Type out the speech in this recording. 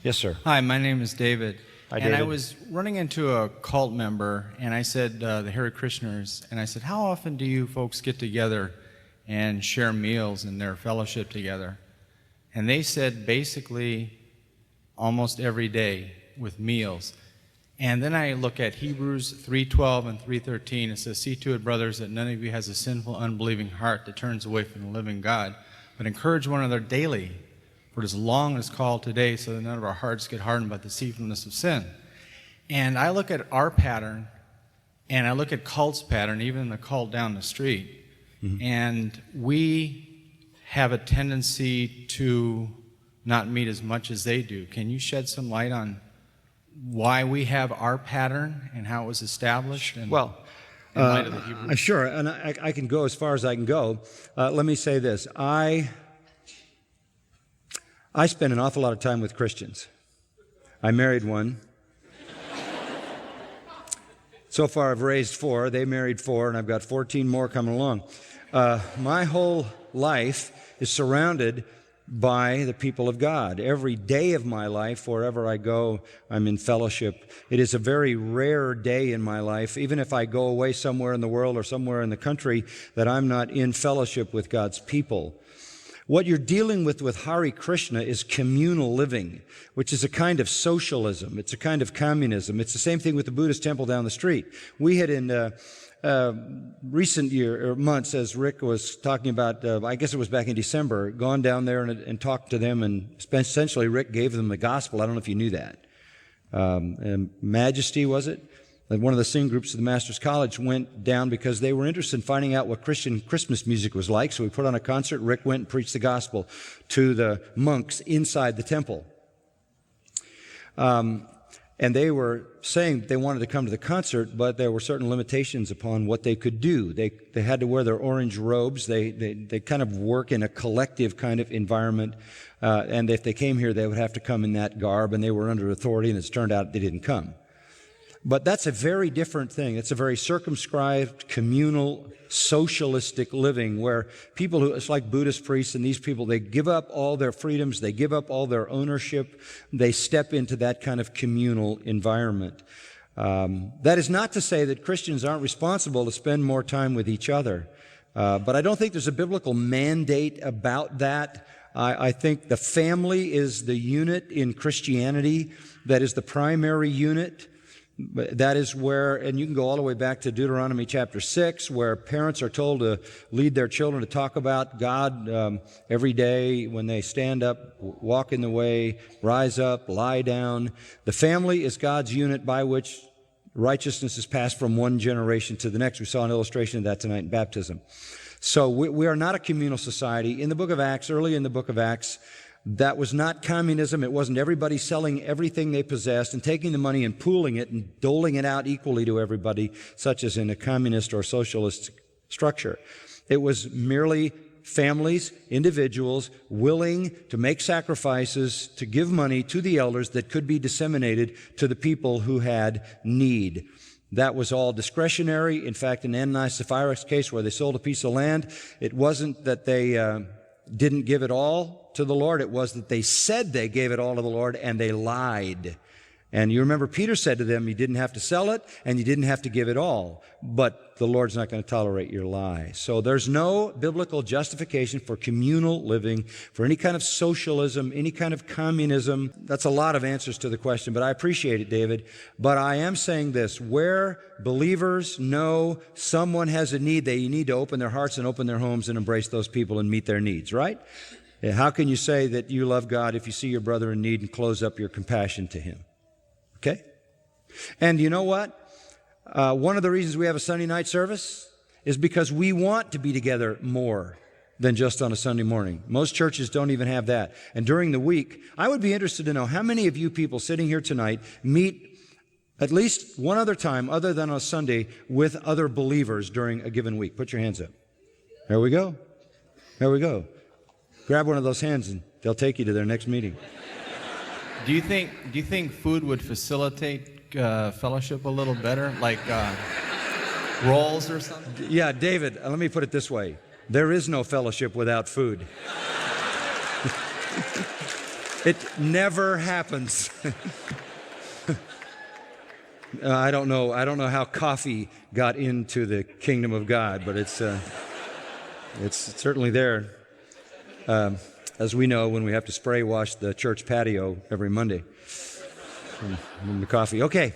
Yes, sir. Hi, my name is David. Hi, and David. I was running into a cult member, and I said, the Hare Krishners, and I said, how often do you folks get together and share meals in their fellowship together? And they said basically almost every day with meals. And then I look at Hebrews 3:12 and 3:13. It says, see to it, brothers, that none of you has a sinful, unbelieving heart that turns away from the living God, but encourage one another daily, for it is long as called today, so that none of our hearts get hardened by the deceitfulness of sin. And I look at our pattern, and I look at cult's pattern, even the cult down the street, and we have a tendency to not meet as much as they do. Can you shed some light on why we have our pattern and how it was established? And Well, in light of the Hebrew? sure, and I can go as far as I can go. Let me say this. I spend an awful lot of time with Christians. I married one. So far, I've raised 4. They married 4, and I've got 14 more coming along. My whole life is surrounded by the people of God. Every day of my life, wherever I go, I'm in fellowship. It is a very rare day in my life, even if I go away somewhere in the world or somewhere in the country, that I'm not in fellowship with God's people. What you're dealing with Hare Krishna is communal living, which is a kind of socialism. It's a kind of communism. It's the same thing with the Buddhist temple down the street. We had in recent months, as Rick was talking about, I guess it was back in December, gone down there and talked to them, and essentially Rick gave them the gospel. I don't know if you knew that. And Majesty, was it? One of the sing groups of the Master's College went down because they were interested in finding out what Christian Christmas music was like. So we put on a concert. Rick went and preached the gospel to the monks inside the temple. And they were saying they wanted to come to the concert, but there were certain limitations upon what they could do. They had to wear their orange robes. They kind of work in a collective kind of environment. And if they came here, they would have to come in that garb, and they were under authority, and it's turned out they didn't come. But that's a very different thing. It's a very circumscribed, communal, socialistic living where people who, it's like Buddhist priests and these people, they give up all their freedoms, they give up all their ownership, they step into that kind of communal environment. That is not to say that Christians aren't responsible to spend more time with each other. But I don't think there's a biblical mandate about that. I think the family is the unit in Christianity that is the primary unit. That is where, and you can go all the way back to Deuteronomy chapter 6, where parents are told to lead their children to talk about God every day when they stand up, walk in the way, rise up, lie down. The family is God's unit by which righteousness is passed from one generation to the next. We saw an illustration of that tonight in baptism. So we are not a communal society. In the book of Acts, early in the book of Acts, that was not communism. It wasn't everybody selling everything they possessed and taking the money and pooling it and doling it out equally to everybody, such as in a communist or socialist structure. It was merely families, individuals, willing to make sacrifices to give money to the elders that could be disseminated to the people who had need. That was all discretionary. In fact, in Ananias and Sapphira's case, where they sold a piece of land, it wasn't that they didn't give it all to the Lord. It was that they said they gave it all to the Lord, and they lied. And you remember Peter said to them, you didn't have to sell it, and you didn't have to give it all. But the Lord's not going to tolerate your lie. So there's no biblical justification for communal living, for any kind of socialism, any kind of communism. That's a lot of answers to the question, but I appreciate it, David. But I am saying this, where believers know someone has a need, they need to open their hearts and open their homes and embrace those people and meet their needs, right? How can you say that you love God if you see your brother in need and close up your compassion to him? Okay? And you know what? One of the reasons we have a Sunday night service is because we want to be together more than just on a Sunday morning. Most churches don't even have that. And during the week, I would be interested to know how many of you people sitting here tonight meet at least one other time other than on a Sunday with other believers during a given week. Put your hands up. There we go. There we go. Grab one of those hands and they'll take you to their next meeting. Do you think food would facilitate fellowship a little better, like rolls or something? Yeah, David, let me put it this way. There is no fellowship without food. It never happens. I don't know how coffee got into the kingdom of God, but it's certainly there. As we know, when we have to spray wash the church patio every Monday from the coffee. Okay.